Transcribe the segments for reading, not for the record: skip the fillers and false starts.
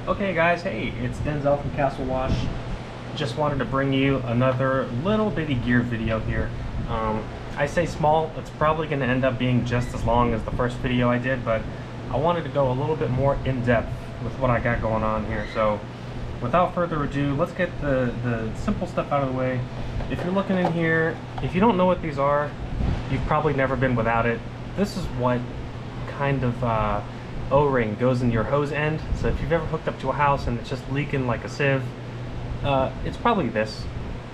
Okay guys, hey, it's Denzel from Castle Wash. Just wanted to bring you another little bitty gear video here. I say small, it's probably going to end up being just as long as the first video I did, but I wanted to go a little bit more in depth with what I got going on here. So without further ado, let's get the simple stuff out of the way. If you're looking in here, if you don't know what these are, you've probably never been without it. This is what kind of O-ring goes in your hose end. So if you've ever hooked up to a house and it's just leaking like a sieve, it's probably this.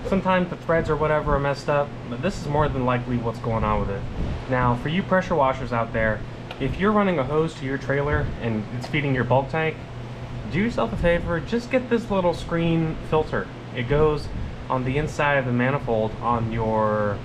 Sometimes the threads or whatever are messed up, but this is more than likely what's going on with it. Now, for you pressure washers out there, if you're running a hose to your trailer and it's feeding your bulk tank, do yourself a favor, just get this little screen filter. It goes on the inside of the manifold on your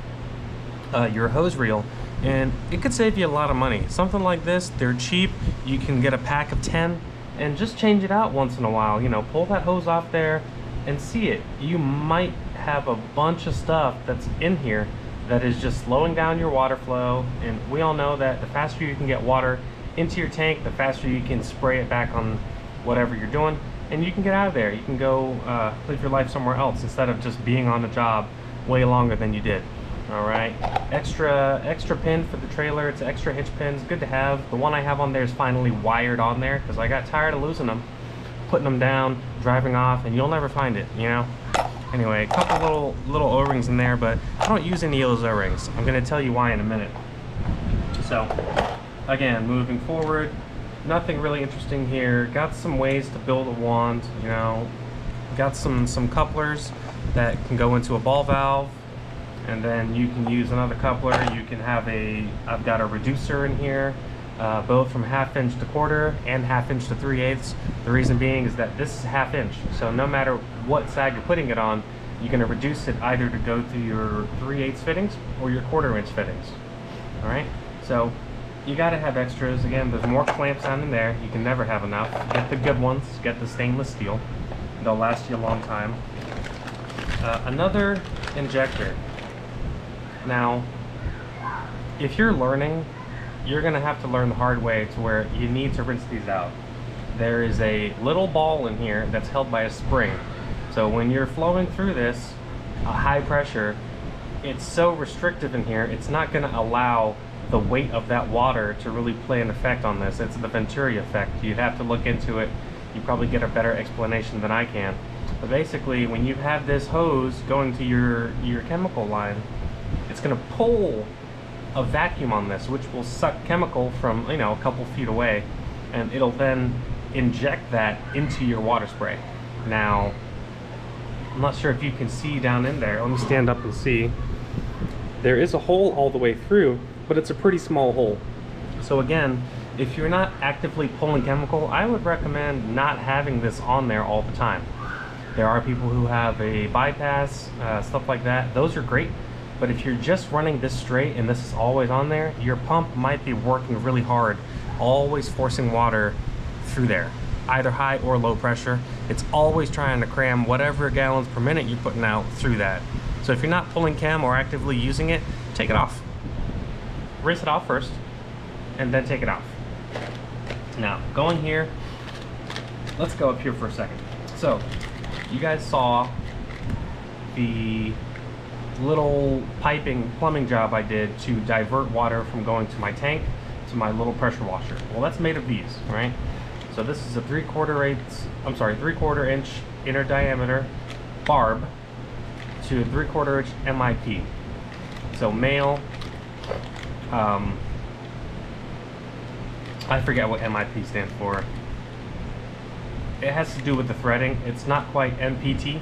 hose reel, and it could save you a lot of money. Something like this, they're cheap. You can get a pack of 10 and just change it out once in a while. You know, pull that hose off there and see it. You might have a bunch of stuff that's in here that is just slowing down your water flow, and we all know that the faster you can get water into your tank, the faster you can spray it back on whatever you're doing, and you can get out of there. You can go live your life somewhere else instead of just being on the job way longer than you did. All right, extra pin for the trailer. It's extra hitch pins, good to have. The one I have on there is finally wired on there because I got tired of losing them, putting them down, driving off, and you'll never find it, you know. Anyway, a couple little O-rings in there, but I don't use any of those O-rings. I'm gonna tell you why in a minute. So again, moving forward, nothing really interesting here. Got some ways to build a wand, you know. Got some couplers that can go into a ball valve, and then you can use another coupler. You can have I've got a reducer in here, both from 1/2 inch to 1/4 and 1/2 inch to 3/8. The reason being is that this is 1/2 inch, so no matter what side you're putting it on, you're going to reduce it either to go to your 3/8 fittings or your 1/4 inch fittings. All right, so you got to have extras. Again, there's more clamps down in there. You can never have enough. Get the good ones. Get the stainless steel. They'll last you a long time. Another injector. Now, if you're learning, you're going to have to learn the hard way to where you need to rinse these out. There is a little ball in here that's held by a spring. So when you're flowing through this, a high pressure, it's so restrictive in here, it's not going to allow the weight of that water to really play an effect on this. It's the Venturi effect. You'd have to look into it. You probably get a better explanation than I can. But basically, when you have this hose going to your chemical line, it's going to pull a vacuum on this, which will suck chemical from, you know, a couple feet away, and it'll then inject that into your water spray. Now, I'm not sure if you can see down in there. Let me stand up and see. There is a hole all the way through, but it's a pretty small hole. So again, if you're not actively pulling chemical, I would recommend not having this on there all the time. There are people who have a bypass, stuff like that. Those are great. But if you're just running this straight and this is always on there, your pump might be working really hard, always forcing water through there, either high or low pressure. It's always trying to cram whatever gallons per minute you're putting out through that. So if you're not pulling chem or actively using it, take it off. Rinse it off first, and then take it off. Now, going here, let's go up here for a second. So, you guys saw the little plumbing job I did to divert water from going to my tank to my little pressure washer. Well, that's made of these, right? So this is a 3/4 inch inner diameter barb to a 3/4 inch MIP. So male, I forget what MIP stands for. It has to do with the threading. It's not quite MPT,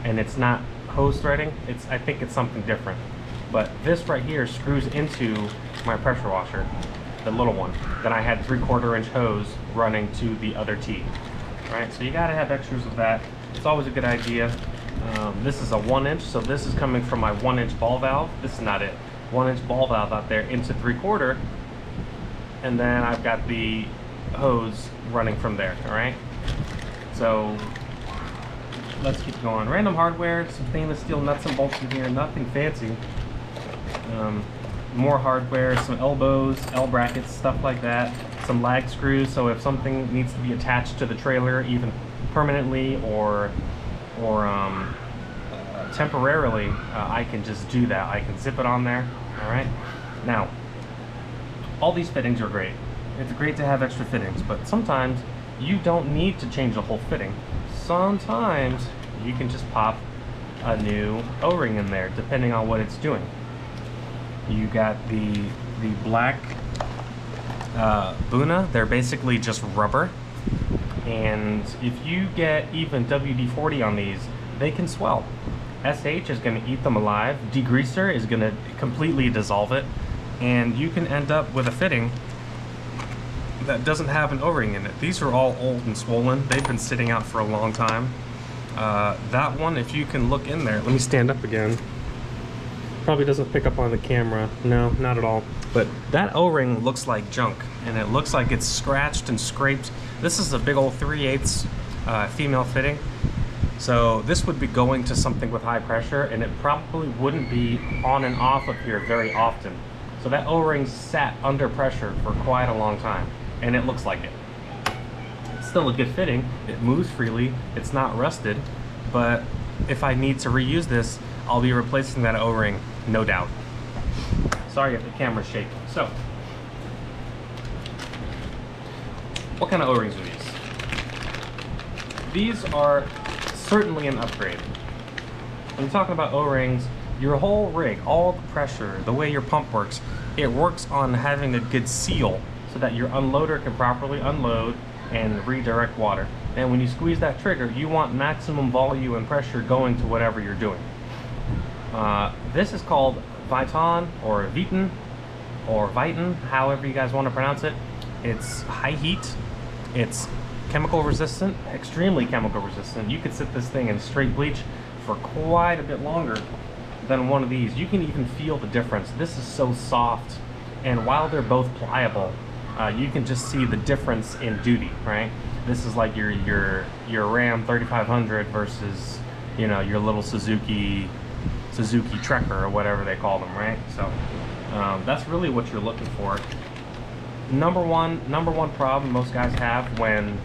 and it's not hose threading. I think it's something different. But this right here screws into my pressure washer, the little one. Then I had 3/4 inch hose running to the other T. Right, so you gotta have extras of that. It's always a good idea. This is a 1 inch, so this is coming from my 1 inch ball valve. This is not it. 1 inch ball valve out there into 3/4, and then I've got the hose running from there. All right, so let's keep going. Random hardware, some stainless steel nuts and bolts in here, nothing fancy. More hardware, some elbows, L brackets, stuff like that. some lag screws, so if something needs to be attached to the trailer, even permanently or temporarily, I can just do that. I can zip it on there. All right. Now, all these fittings are great. It's great to have extra fittings, but sometimes you don't need to change the whole fitting. Sometimes you can just pop a new O-ring in there, depending on what it's doing. You got the black Buna. They're basically just rubber, and if you get even WD-40 on these, they can swell. SH is going to eat them alive. Degreaser is going to completely dissolve it, and you can end up with a fitting that doesn't have an O-ring in it. These are all old and swollen. They've been sitting out for a long time. That one, if you can look in there, let me stand up again. Probably doesn't pick up on the camera. No, not at all. But that O-ring looks like junk, and it looks like it's scratched and scraped. This is a big old 3/8 female fitting. So this would be going to something with high pressure, and it probably wouldn't be on and off of here very often. So that O-ring sat under pressure for quite a long time, and it looks like it. It's still a good fitting. It moves freely. It's not rusted, but if I need to reuse this, I'll be replacing that O-ring, no doubt. Sorry if the camera's shaking. So, what kind of O-rings are these? These are certainly an upgrade. When you're talking about O-rings, your whole rig, all the pressure, the way your pump works, it works on having a good seal so that your unloader can properly unload and redirect water. And when you squeeze that trigger, you want maximum volume and pressure going to whatever you're doing. This is called Viton or Viton or Viton, however you guys want to pronounce it. It's high heat, it's chemical resistant, extremely chemical resistant. You could sit this thing in straight bleach for quite a bit longer than one of these. You can even feel the difference. This is so soft, and while they're both pliable, you can just see the difference in duty, right? This is like your Ram 3500 versus, you know, your little Suzuki Trekker or whatever they call them, right? So that's really what you're looking for. Number one problem most guys have when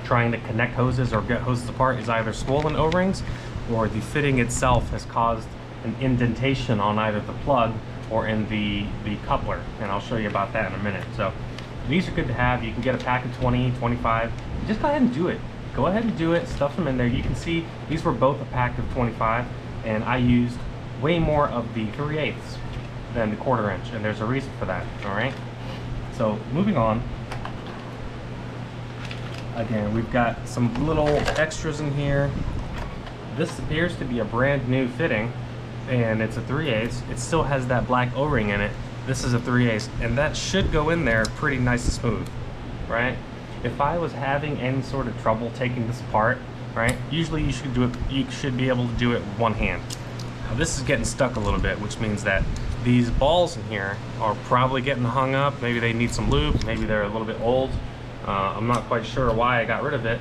trying to connect hoses or get hoses apart is either swollen O-rings, or the fitting itself has caused an indentation on either the plug or in the coupler, and I'll show you about that in a minute. So these are good to have. You can get a pack of 20, 25. Just go ahead and do it. Go ahead and do it. Stuff them in there. You can see these were both a pack of 25, and I used way more of the 3/8 than the 1/4 inch, and there's a reason for that. All right. So moving on. Again, we've got some little extras in here. This appears to be a brand new fitting, and it's a 3/8. It still has that black O-ring in it. This is a 3/8, and that should go in there pretty nice and smooth, right? If I was having any sort of trouble taking this apart, right, usually you should do it. You should be able to do it with one hand. Now this is getting stuck a little bit, which means that these balls in here are probably getting hung up. Maybe they need some lube. Maybe they're a little bit old. I'm not quite sure why I got rid of it,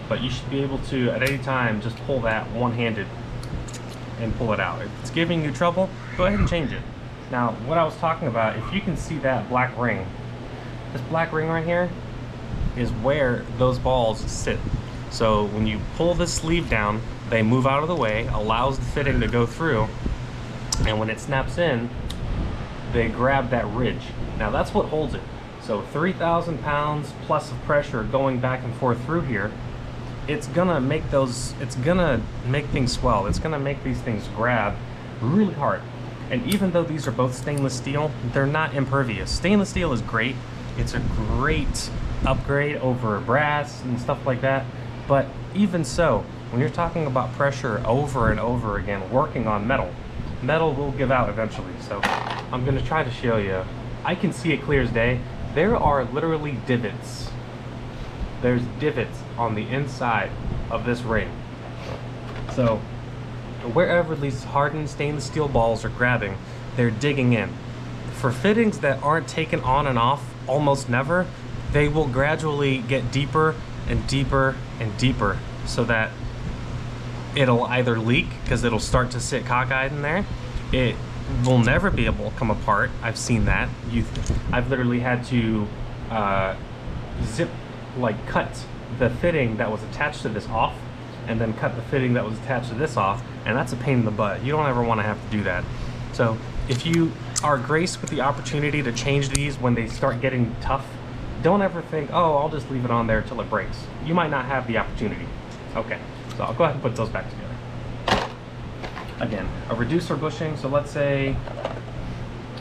but you should be able to at any time just pull that one-handed and pull it out. If it's giving you trouble, go ahead and change it. Now, what I was talking about, if you can see that black ring, this black ring right here is where those balls sit. So when you pull this sleeve down, they move out of the way, allows the fitting to go through, and when it snaps in, they grab that ridge. Now that's what holds it. So 3,000 pounds plus of pressure going back and forth through here, it's gonna make things swell. It's gonna make these things grab really hard. And even though these are both stainless steel, they're not impervious. Stainless steel is great. It's a great upgrade over brass and stuff like that. But even so, when you're talking about pressure over and over again, working on metal will give out eventually. So I'm gonna try to show you. I can see it clear as day. There are literally divots. There's divots on the inside of this ring. So wherever these hardened stainless steel balls are grabbing, they're digging in. For fittings that aren't taken on and off almost never, they will gradually get deeper and deeper and deeper, so that it'll either leak because it'll start to sit cockeyed in there. will never be able to come apart. I've seen that. I've literally had to cut the fitting that was attached to this off, and then cut the fitting that was attached to this off, and that's a pain in the butt. You don't ever want to have to do that. So if you are graced with the opportunity to change these when they start getting tough, don't ever think, oh, I'll just leave it on there till it breaks. You might not have the opportunity. Okay, so I'll go ahead and put those back together. Again, a reducer bushing, so let's say,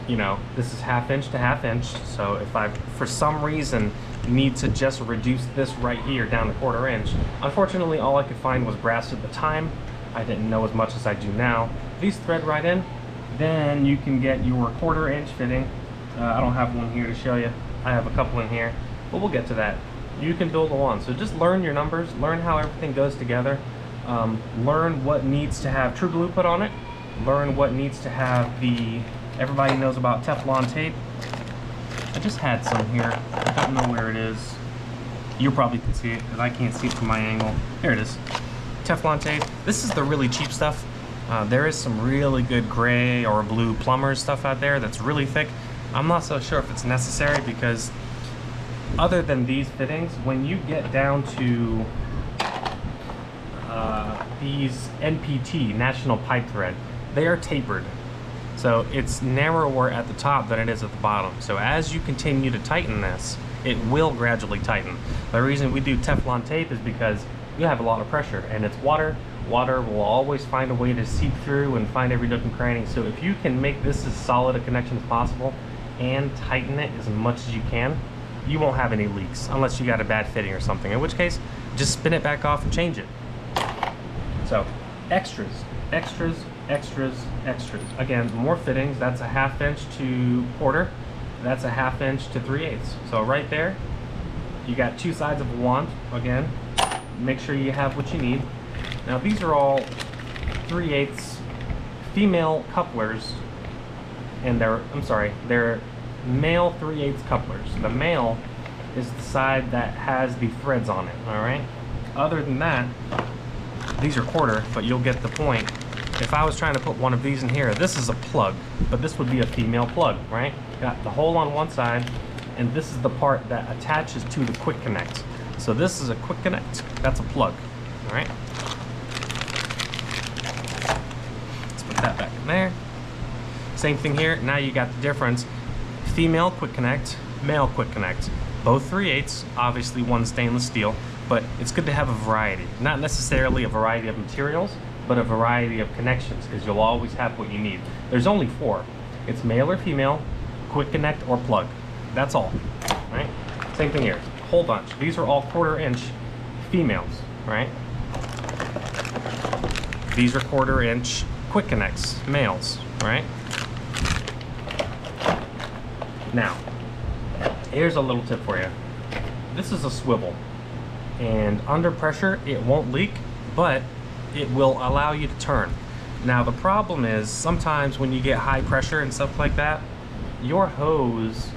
you know, this is 1/2 inch to 1/2 inch. So if I, for some reason, need to just reduce this right here down to 1/4 inch, unfortunately, all I could find was brass at the time. I didn't know as much as I do now. These thread right in, then you can get your 1/4 inch fitting. I don't have one here to show you. I have a couple in here, but we'll get to that. You can build a one. So just learn your numbers, learn how everything goes together, learn what needs to have true glue put on it, learn what needs to have everybody knows about Teflon tape. I just had some here. I don't know where it is. You probably can see it, because I can't see it from my angle. There it is. Teflon tape. This is the really cheap stuff. There is some really good gray or blue plumber's stuff out there that's really thick. I'm not so sure if it's necessary, because other than these fittings, when you get down to these NPT, National Pipe Thread, they are tapered. So it's narrower at the top than it is at the bottom. So as you continue to tighten this, it will gradually tighten. The reason we do Teflon tape is because you have a lot of pressure, and it's water. Water will always find a way to seep through and find every nook and cranny. So if you can make this as solid a connection as possible and tighten it as much as you can, you won't have any leaks, unless you got a bad fitting or something, in which case just spin it back off and change it. So extras, extras, extras, extras. Again, more fittings. That's a 1/2 inch to 1/4. That's a 1/2 inch to 3/8. So right there, you got two sides of a wand. Again, make sure you have what you need. Now these are all 3/8 female couplers, and they're male 3/8 couplers. The male is the side that has the threads on it, all right? Other than that, these are 1/4, but you'll get the point. If I was trying to put one of these in here, this is a plug, but this would be a female plug, right? Got the hole on one side, and this is the part that attaches to the quick connect. So this is a quick connect, that's a plug, all right? Let's put that back in there. Same thing here, now you got the difference. Female quick connect, male quick connect. Both 3/8, obviously one stainless steel, but it's good to have a variety. Not necessarily a variety of materials, but a variety of connections, because you'll always have what you need. There's only 4. It's male or female, quick connect or plug. That's all, right? Same thing here, whole bunch. These are all 1/4 inch females, right? These are 1/4 inch quick connects, males, right? Now, here's a little tip for you. This is a swivel, and under pressure it won't leak, but it will allow you to turn. Now the problem is, sometimes when you get high pressure and stuff like that, your hose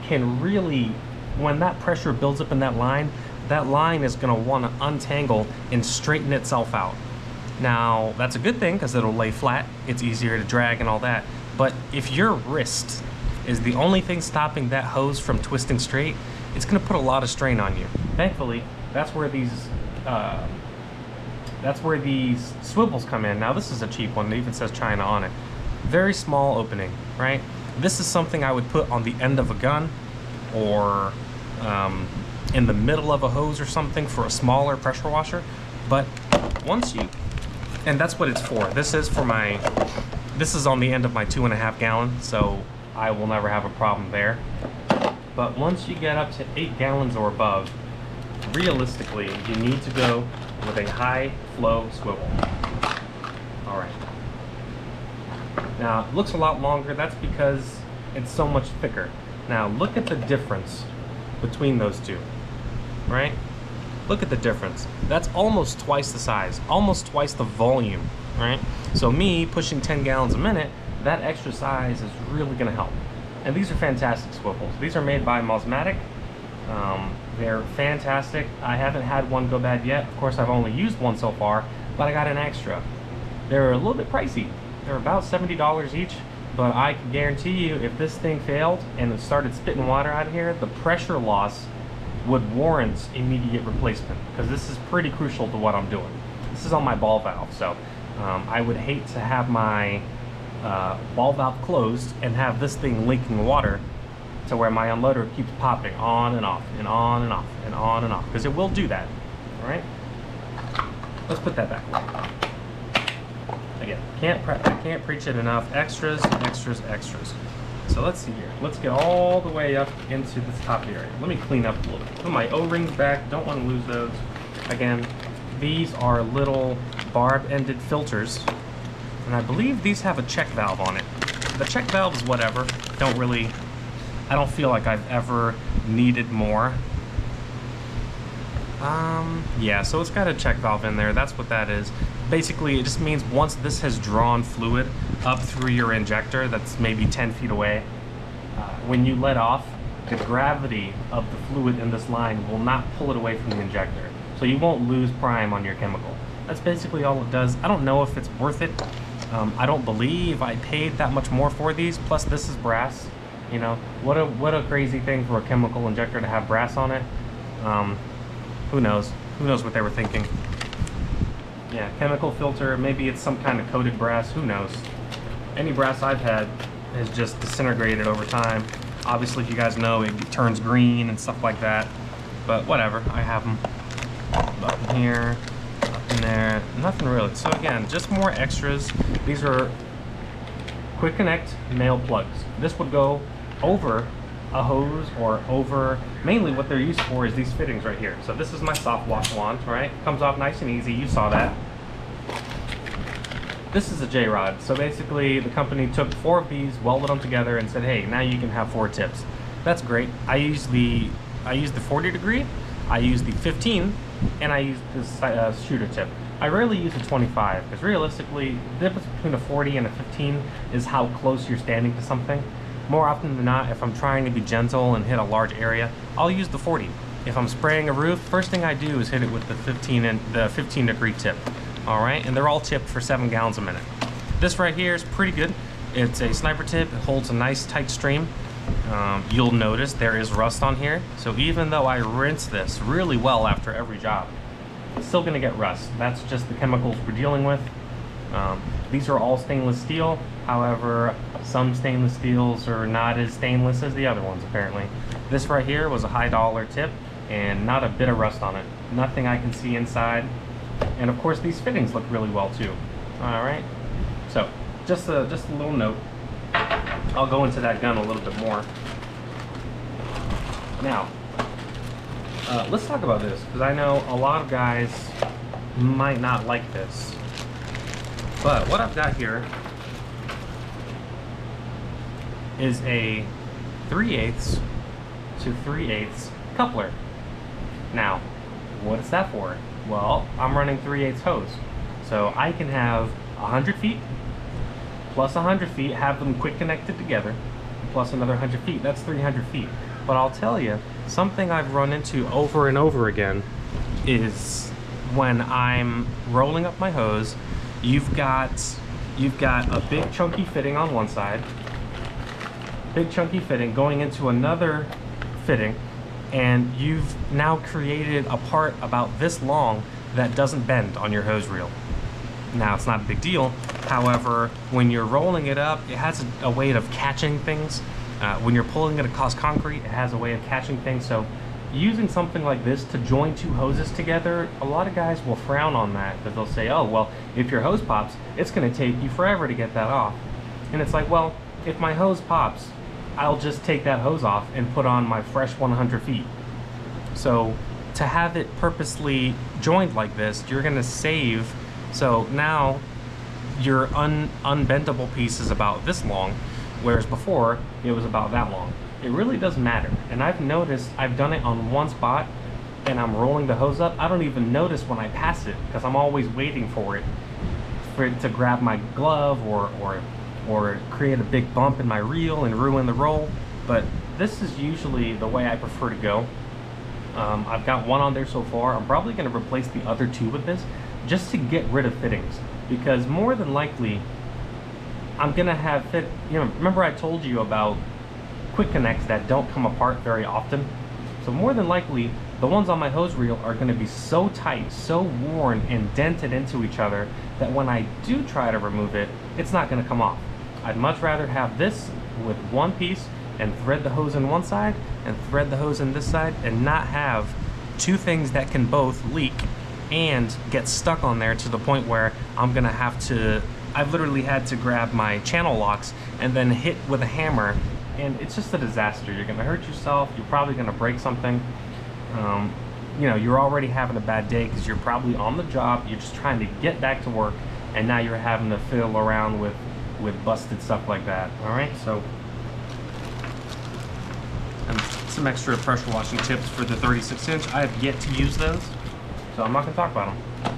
can really, when that pressure builds up in that line is going to want to untangle and straighten itself out. Now that's a good thing, because it'll lay flat, it's easier to drag and all that, but if your wrist is the only thing stopping that hose from twisting straight, it's going to put a lot of strain on you. Thankfully, that's where these swivels come in. Now this is a cheap one, it even says China on it. Very small opening, right? This is something I would put on the end of a gun, or in the middle of a hose or something, for a smaller pressure washer. But once you, and that's what it's for. This is on the end of my 2.5 gallon, so I will never have a problem there. But once you get up to 8 gallons or above, realistically, you need to go with a high flow swivel. All right. Now, it looks a lot longer. That's because it's so much thicker. Now, look at the difference between those two, right? Look at the difference. That's almost twice the size, almost twice the volume, right? So me pushing 10 gallons a minute, that extra size is really gonna help. And these are fantastic swivels. These are made by Mosmatic. They're fantastic. I haven't had one go bad yet. Of course, I've only used one so far, but I got an extra. They're a little bit pricey. They're about $70 each, but I can guarantee you if this thing failed and it started spitting water out of here, the pressure loss would warrant immediate replacement, because this is pretty crucial to what I'm doing. This is on my ball valve, so I would hate to have my ball valve closed and have this thing leaking water to where my unloader keeps popping on and off and on and off and on and off, because it will do that. All right, let's put that back away. Again, I can't preach it enough. Extras, extras, extras. So let's see here. Let's get all the way up into this top area. Let me clean up a little bit. Put my O-rings back. Don't want to lose those. Again, these are little barb-ended filters, and I believe these have a check valve on it. The check valve is whatever. I don't feel like I've ever needed more. Yeah, so it's got a check valve in there. That's what that is. Basically, it just means once this has drawn fluid up through your injector that's maybe 10 feet away, when you let off, the gravity of the fluid in this line will not pull it away from the injector. So you won't lose prime on your chemical. That's basically all it does. I don't know if it's worth it. I don't believe I paid that much more for these. Plus, this is brass. You know, what a crazy thing for a chemical injector to have brass on it. Who knows? Who knows what they were thinking? Yeah, chemical filter, maybe it's some kind of coated brass, who knows? Any brass I've had has just disintegrated over time. Obviously, you guys know it turns green and stuff like that, but whatever, I have them up in here, up in there, nothing really. So again, just more extras. These are quick connect male plugs. This would go over a hose or over, mainly what they're used for is these fittings right here. So this is my soft wash wand, right? Comes off nice and easy, you saw that. This is a J-rod. So basically the company took 4 of these, welded them together and said, hey, now you can have 4 tips. That's great. I use the 40 degree, I use the 15, and I use this shooter tip. I rarely use a 25 because realistically, the difference between a 40 and a 15 is how close you're standing to something. More often than not, if I'm trying to be gentle and hit a large area, I'll use the 40. If I'm spraying a roof, first thing I do is hit it with the 15 degree tip. All right, and they're all tipped for 7 gallons a minute. This right here is pretty good. It's a sniper tip. It holds a nice tight stream. You'll notice there is rust on here. So even though I rinse this really well after every job, it's still gonna get rust. That's just the chemicals we're dealing with. These are all stainless steel. However, some stainless steels are not as stainless as the other ones, apparently. This right here was a high dollar tip and not a bit of rust on it. Nothing I can see inside. And of course, these fittings look really well too. All right. So just a little note. I'll go into that gun a little bit more. Now, let's talk about this, because I know a lot of guys might not like this. But what I've got here is a 3/8 to 3/8 coupler. Now, what is that for? Well, I'm running 3/8 hose. So I can have 100 feet plus 100 feet, have them quick connected together, plus another 100 feet. That's 300 feet. But I'll tell you, something I've run into over and over again is when I'm rolling up my hose, you've got a big chunky fitting on one side, big chunky fitting going into another fitting, and you've now created a part about this long that doesn't bend on your hose reel. Now, it's not a big deal. However, when you're rolling it up, it has a way of catching things. When you're pulling it across concrete, it has a way of catching things. So using something like this to join 2 hoses together, a lot of guys will frown on that because they'll say, oh, well, if your hose pops, it's going to take you forever to get that off. And it's like, well, if my hose pops, I'll just take that hose off and put on my fresh 100 feet. So to have it purposely joined like this, you're going to save. So now your unbendable piece is about this long, whereas before it was about that long. It really doesn't matter. And I've noticed I've done it on one spot and I'm rolling the hose up. I don't even notice when I pass it because I'm always waiting for it to grab my glove or create a big bump in my reel and ruin the roll. But this is usually the way I prefer to go. I've got one on there so far. I'm probably going to replace the other 2 with this just to get rid of fittings, because more than likely I'm gonna have fit, remember I told you about quick connects that don't come apart very often? So more than likely, the ones on my hose reel are gonna be so tight, so worn and dented into each other that when I do try to remove it, it's not gonna come off. I'd much rather have this with one piece and thread the hose in one side and thread the hose in this side and not have two things that can both leak and get stuck on there to the point where I'm gonna have to, I've literally had to grab my channel locks and then hit with a hammer, and it's just a disaster. You're gonna hurt yourself, you're probably gonna break something. You're already having a bad day because you're probably on the job, you're just trying to get back to work, and now you're having to fiddle around with busted stuff like that. All right, so and some extra pressure washing tips for the 36-inch. I have yet to use those, so I'm not gonna talk about them.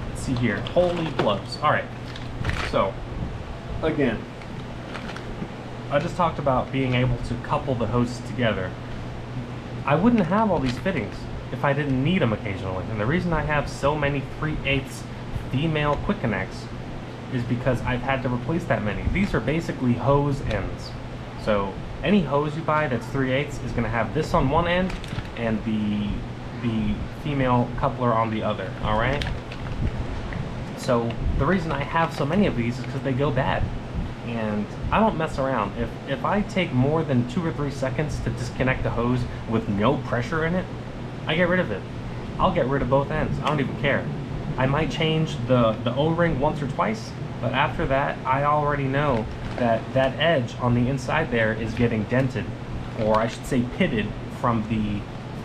Let's see here, holy blows. All right, so again, I just talked about being able to couple the hoses together. I wouldn't have all these fittings if I didn't need them occasionally. And the reason I have so many 3/8 female quick connects is because I've had to replace that many. These are basically hose ends. So any hose you buy that's 3/8 is gonna have this on one end and the female coupler on the other, all right? So the reason I have so many of these is because they go bad. And I don't mess around. If I take more than 2 or 3 seconds to disconnect the hose with no pressure in it, I get rid of it. I'll get rid of both ends. I don't even care. I might change the O-ring once or twice, but after that, I already know that that edge on the inside there is getting dented, or I should say pitted, from the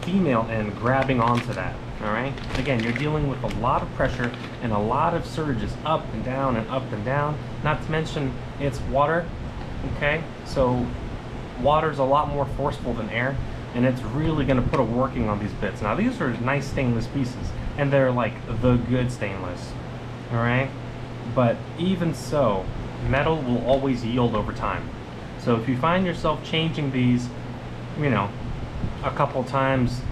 female end grabbing onto that. All right, again, you're dealing with a lot of pressure and a lot of surges up and down and up and down, not to mention it's water. Okay, so water's a lot more forceful than air, and it's really going to put a working on these bits. Now these are nice stainless pieces, and they're like the good stainless, all right, but even so, metal will always yield over time. So if you find yourself changing these, a couple times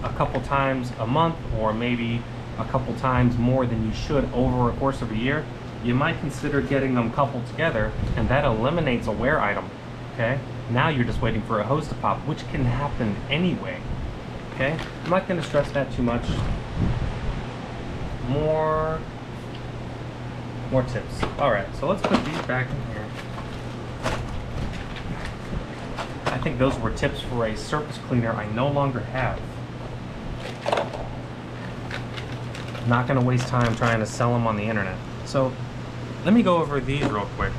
a month, or maybe a couple times more than you should over a course of a year, you might consider getting them coupled together, and that eliminates a wear item. Okay, now you're just waiting for a hose to pop, which can happen anyway. Okay, I'm not going to stress that too much. More tips. All right, so let's put these back in here. I think those were tips for a surface cleaner I no longer have. I'm not going to waste time trying to sell them on the internet. So let me go over these real quick.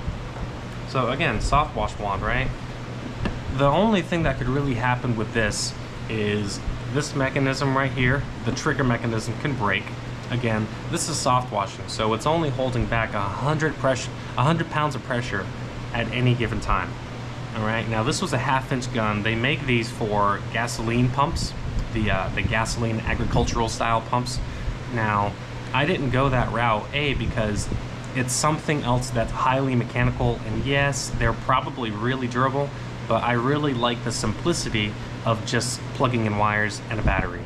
So again, soft wash wand, right? The only thing that could really happen with this is this mechanism right here, the trigger mechanism, can break. Again, this is soft washing, so it's only holding back 100 pounds of pressure at any given time. All right, now this was a 1/2-inch gun. They make these for gasoline pumps, the gasoline agricultural style pumps. Now, I didn't go that route, because it's something else that's highly mechanical, and yes, they're probably really durable, but I really like the simplicity of just plugging in wires and a battery.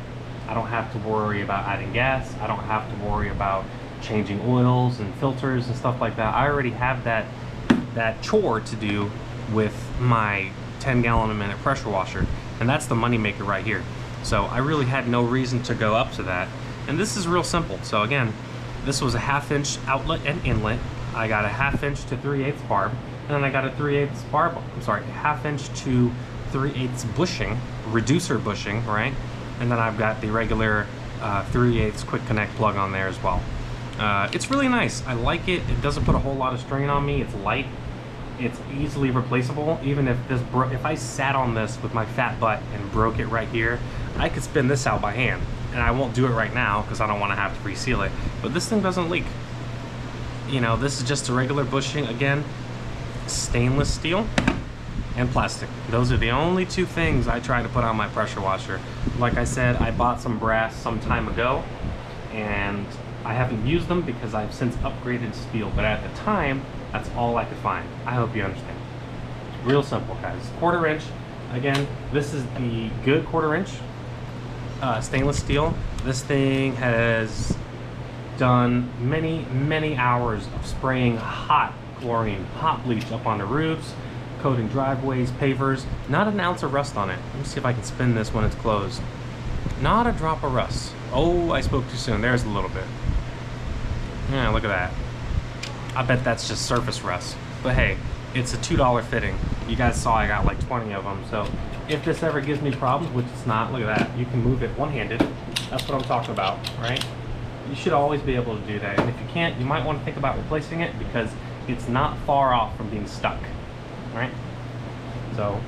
I don't have to worry about adding gas. I don't have to worry about changing oils and filters and stuff like that. I already have that chore to do with my 10-gallon-a-minute pressure washer, and that's the moneymaker right here. So I really had no reason to go up to that, and this is real simple. So again, this was a 1/2-inch outlet and inlet. I got a 1/2-inch to 3/8 barb, and then I got a 3/8 barb. I'm sorry, 1/2-inch to 3/8 bushing, reducer bushing, right? And then I've got the regular 3/8 quick connect plug on there as well. It's really nice. I like it. It doesn't put a whole lot of strain on me. It's light. It's easily replaceable. Even if if I sat on this with my fat butt and broke it right here, I could spin this out by hand. And I won't do it right now because I don't want to have to reseal it. But this thing doesn't leak. This is just a regular bushing. Again, stainless steel and plastic. Those are the only two things I try to put on my pressure washer. Like I said, I bought some brass some time ago, and I haven't used them because I've since upgraded to steel, but at the time, that's all I could find. I hope you understand. Real simple, guys. 1/4 inch. Again, this is the good 1/4 inch stainless steel. This thing has done many hours of spraying hot chlorine, hot bleach up on the roofs, coating driveways, pavers. Not an ounce of rust on it. Let me see if I can spin this when it's closed. Not a drop of rust. Oh, I spoke too soon. There's a little bit. Yeah, look at that. I bet that's just surface rust. But hey, it's a $2 fitting. You guys saw I got like 20 of them. So if this ever gives me problems, which it's not, look at that. You can move it one-handed. That's what I'm talking about, right? You should always be able to do that. And if you can't, you might want to think about replacing it because it's not far off from being stuck, right? So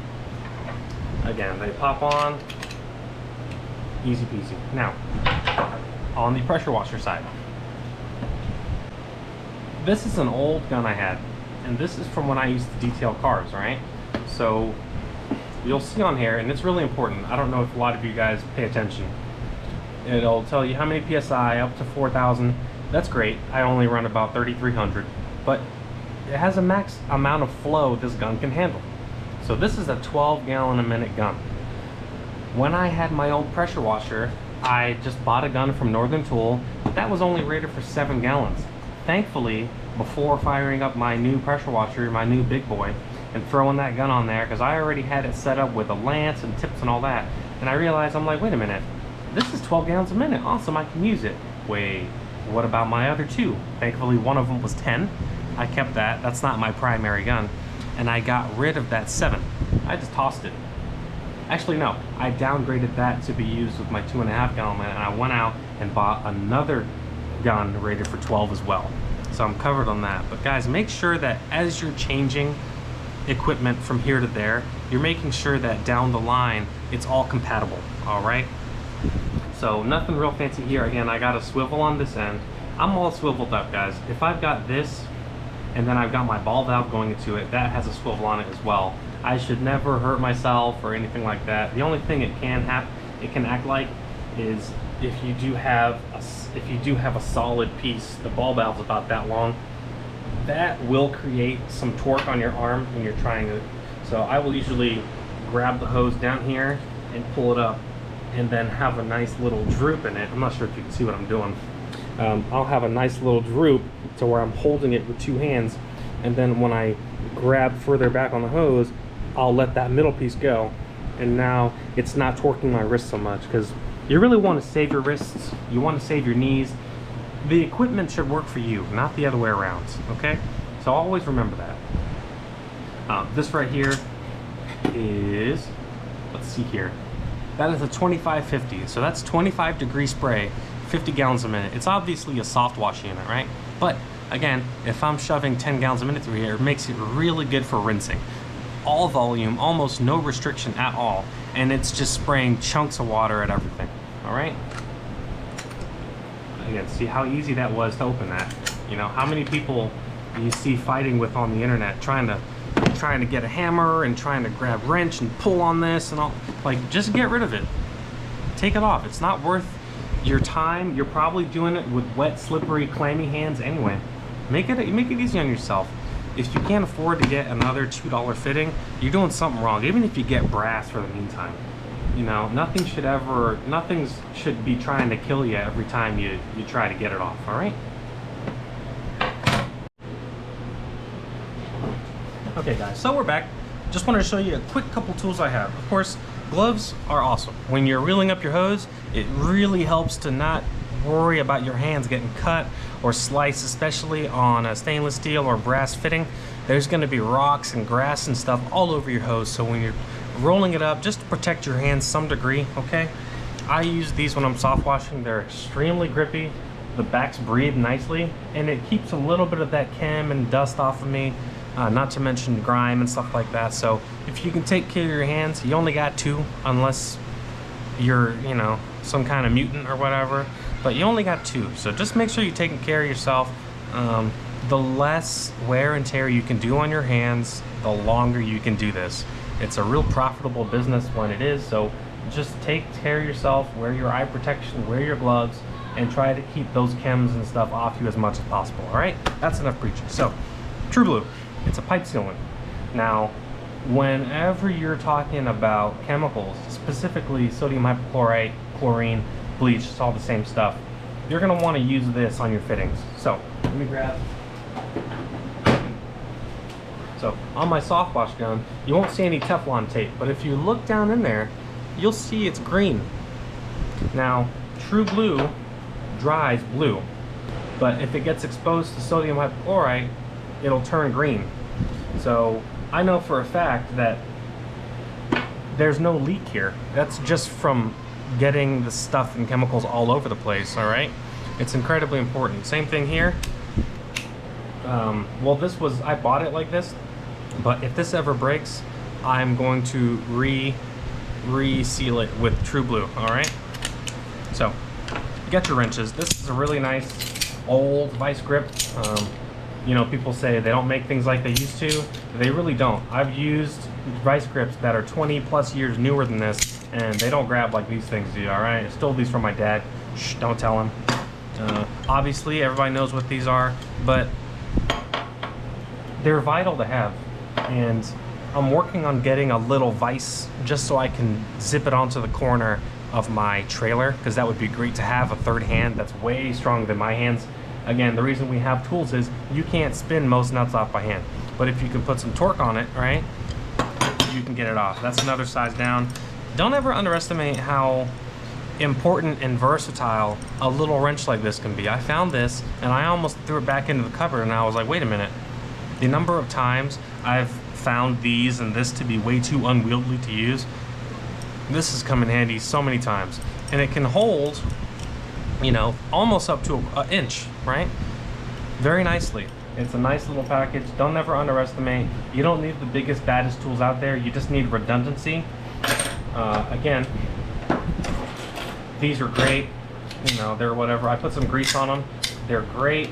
again, they pop on, easy peasy. Now, on the pressure washer side, this is an old gun I had, and this is from when I used to detail cars, right? So you'll see on here, and it's really important. I don't know if a lot of you guys pay attention. It'll tell you how many PSI, up to 4,000. That's great. I only run about 3,300, but it has a max amount of flow this gun can handle. So this is a 12 gallon a minute gun. When I had my old pressure washer, I just bought a gun from Northern Tool that was only rated for 7 gallons. Thankfully, before firing up my new pressure washer, my new big boy, and throwing that gun on there, because I already had it set up with a lance and tips and all that, and I realized, I'm like, wait a minute, this is 12 gallons a minute, awesome, I can use it. Wait, what about my other 2? Thankfully, one of them was 10. I kept that. That's not my primary gun. And I got rid of that 7. I just tossed it. Actually, no, I downgraded that to be used with my 2.5 gallon, and I went out and bought another gun rated for 12 as well. So I'm covered on that. But guys, make sure that as you're changing equipment from here to there, you're making sure that down the line it's all compatible. All right, so nothing real fancy here. Again, I got a swivel on this end. I'm all swiveled up, guys. If I've got this and then I've got my ball valve going into it, that has a swivel on it as well. I should never hurt myself or anything like that. The only thing it can act like is if you do have a solid piece, the ball valve's about that long, that will create some torque on your arm when you're trying to. So I will usually grab the hose down here and pull it up, and then have a nice little droop in it. I'm not sure if you can see what I'm doing. I'll have a nice little droop to where I'm holding it with 2 hands, and then when I grab further back on the hose, I'll let that middle piece go, and now it's not torquing my wrist so much, because you really want to save your wrists, you want to save your knees. The equipment should work for you, not the other way around, okay? So always remember that. This right here is, let's see here, that is a 2550, so that's 25 degree spray, 50 gallons a minute. It's obviously a soft wash unit, right? But again, if I'm shoving 10 gallons a minute through here, it makes it really good for rinsing. All volume, almost no restriction at all, and it's just spraying chunks of water at everything. All right, again, see how easy that was to open that. You know, how many people you see fighting with on the internet trying to get a hammer and trying to grab wrench and pull on this and all. Like, just get rid of it, take it off. It's not worth your time. You're probably doing it with wet, slippery, clammy hands anyway. Make it easy on yourself. If you can't afford to get another $2 fitting, you're doing something wrong. Even if you get brass for the meantime, you know, nothing should be trying to kill you every time you try to get it off. All right. Okay, guys. So we're back. Just wanted to show you a quick couple tools I have. Of course, gloves are awesome. When you're reeling up your hose, it really helps to not worry about your hands getting cut or sliced, especially on a stainless steel or brass fitting. There's going to be rocks and grass and stuff all over your hose, so when you're rolling it up, just to protect your hands some degree, okay? I use these when I'm soft washing. They're extremely grippy. The backs breathe nicely, and it keeps a little bit of that chem and dust off of me, not to mention grime and stuff like that. So if you can take care of your hands, you only got 2, unless you're, you know, some kind of mutant or whatever, but you only got 2, so just make sure you're taking care of yourself. The less wear and tear you can do on your hands, the longer you can do this. It's a real profitable business when it is, so just take care of yourself, wear your eye protection, wear your gloves, and try to keep those chems and stuff off you as much as possible. All right, that's enough preaching. So True Blue, it's a pipe sealant. Now, whenever you're talking about chemicals, specifically sodium hypochlorite, chlorine, bleach, it's all the same stuff, you're going to want to use this on your fittings. So let me grab So on my soft wash gun, you won't see any Teflon tape, but if you look down in there, you'll see it's green. Now, true blue dries blue, but if it gets exposed to sodium hypochlorite, it'll turn green. So I know for a fact that there's no leak here. That's just from getting the stuff and chemicals all over the place, all right? It's incredibly important. Same thing here. Well, I bought it like this, but if this ever breaks, I'm going to re-seal it with True Blue, all right? So, get your wrenches. This is a really nice old vice grip. You know, people say they don't make things like they used to. They really don't. I've used vice grips that are 20 plus years newer than this, and they don't grab like these things do, all right? I stole these from my dad. Shh, don't tell him. Obviously, everybody knows what these are, but they're vital to have. And I'm working on getting a little vise just so I can zip it onto the corner of my trailer, because that would be great to have a third hand that's way stronger than my hands. Again, the reason we have tools is you can't spin most nuts off by hand. But if you can put some torque on it, right, you can get it off. That's another size down. Don't ever underestimate how important and versatile a little wrench like this can be. I found this and I almost threw it back into the cupboard, and I was like, wait a minute. The number of times I've found these and this to be way too unwieldy to use, this has come in handy so many times. And it can hold, you know, almost up to an inch, right? Very nicely. It's a nice little package. Don't ever underestimate. You don't need the biggest, baddest tools out there. You just need redundancy. Again, these are great. You know, they're whatever. I put some grease on them. They're great.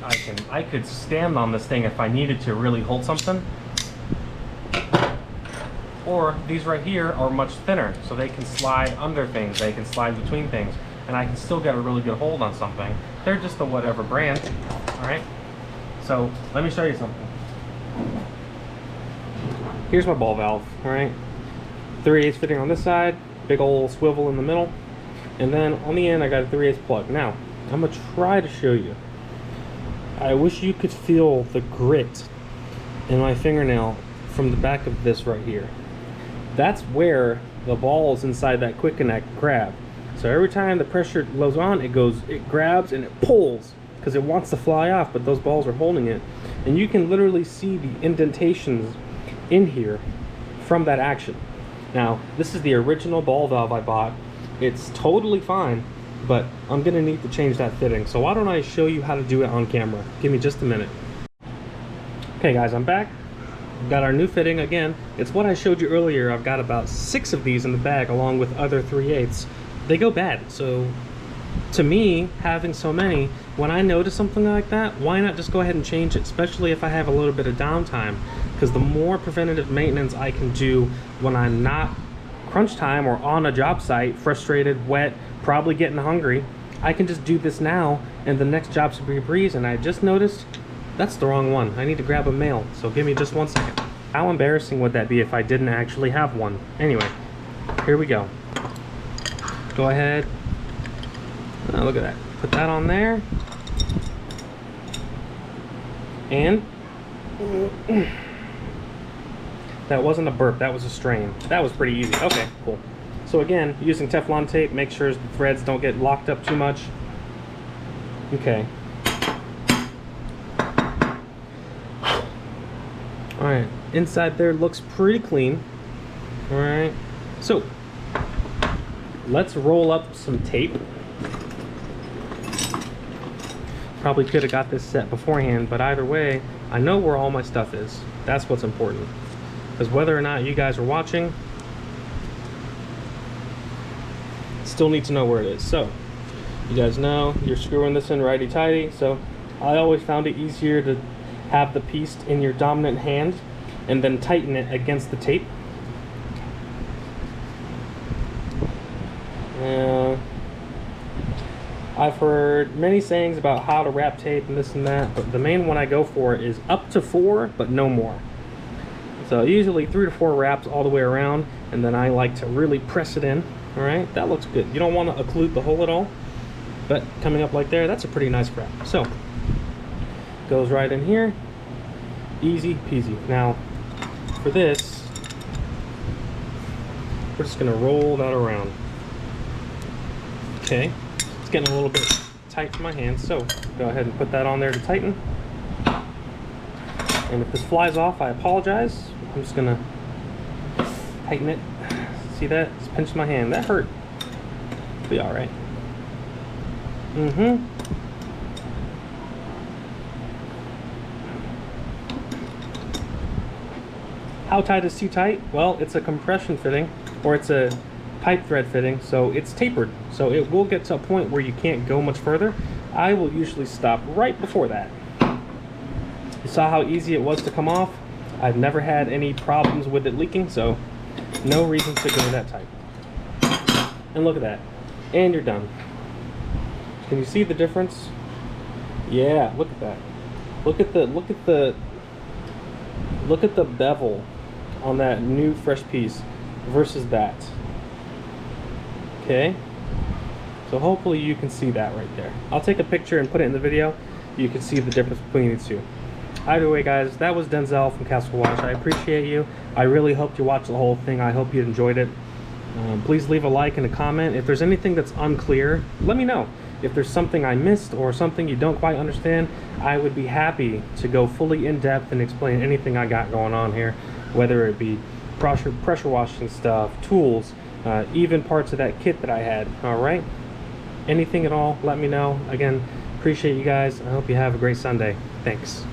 I could stand on this thing if I needed to really hold something. Or these right here are much thinner, so they can slide under things. They can slide between things, and I can still get a really good hold on something. They're just a whatever brand, all right? So let me show you something. Here's my ball valve, all right? 3/8 fitting on this side, big old swivel in the middle, and then on the end I got a 3/8 plug. Now, I'm gonna try to show you. I wish you could feel the grit in my fingernail from the back of this right here. That's where the balls inside that quick connect grab. So every time the pressure goes on, it grabs and it pulls because it wants to fly off, but those balls are holding it. And you can literally see the indentations in here from that action. Now, this is the original ball valve I bought. It's totally fine, but I'm gonna need to change that fitting. So why don't I show you how to do it on camera? Give me just a minute. Okay guys, I'm back. We've got our new fitting again. It's what I showed you earlier. I've got about 6 of these in the bag along with other 3/8. They go bad. So to me, having so many, when I notice something like that, why not just go ahead and change it, especially if I have a little bit of downtime? Because the more preventative maintenance I can do when I'm not crunch time or on a job site, frustrated, wet, probably getting hungry, I can just do this now and the next job should be a breeze. And I just noticed that's the wrong one. I need to grab a mail, so give me just 1 second. How embarrassing would that be if I didn't actually have one? Anyway, here we go. Go ahead. Oh, look at that. Put that on there. And that wasn't a burp, that was a strain. That was pretty easy. Okay, cool. So again, using Teflon tape, make sure the threads don't get locked up too much. Okay. Alright, inside there looks pretty clean. Alright, so let's roll up some tape. Probably could have got this set beforehand, but either way, I know where all my stuff is. That's what's important. Because whether or not you guys are watching, still need to know where it is. So, you guys know you're screwing this in righty-tighty, so I always found it easier to have the piece in your dominant hand and then tighten it against the tape. I've heard many sayings about how to wrap tape and this and that, but the main one I go for is up to 4, but no more. So usually 3 to 4 wraps all the way around, and then I like to really press it in. All right, that looks good. You don't want to occlude the hole at all, but coming up like there, that's a pretty nice wrap. So goes right in here, easy peasy. Now for this, we're just gonna roll that around. Okay, it's getting a little bit tight for my hands, so go ahead and put that on there to tighten. And if this flies off, I apologize. I'm just gonna tighten it. See that? Just pinched my hand. That hurt. Be all right. How tight is too tight? Well, it's a compression fitting, or it's a pipe thread fitting, so it's tapered. So it will get to a point where you can't go much further. I will usually stop right before that. You saw how easy it was to come off. I've never had any problems with it leaking, so no reason to go that tight. And look at that. And you're done. Can you see the difference? Yeah, look at that. Look at the bevel on that new fresh piece versus that. Okay? So hopefully you can see that right there. I'll take a picture and put it in the video. You can see the difference between the two. Either way, guys, that was Denzel from Castle Wash. I appreciate you. I really hope you watched the whole thing. I hope you enjoyed it. Please leave a like and a comment. If there's anything that's unclear, let me know. If there's something I missed or something you don't quite understand, I would be happy to go fully in depth and explain anything I got going on here, whether it be pressure washing stuff, tools, even parts of that kit that I had. All right? Anything at all, let me know. Again, appreciate you guys. I hope you have a great Sunday. Thanks.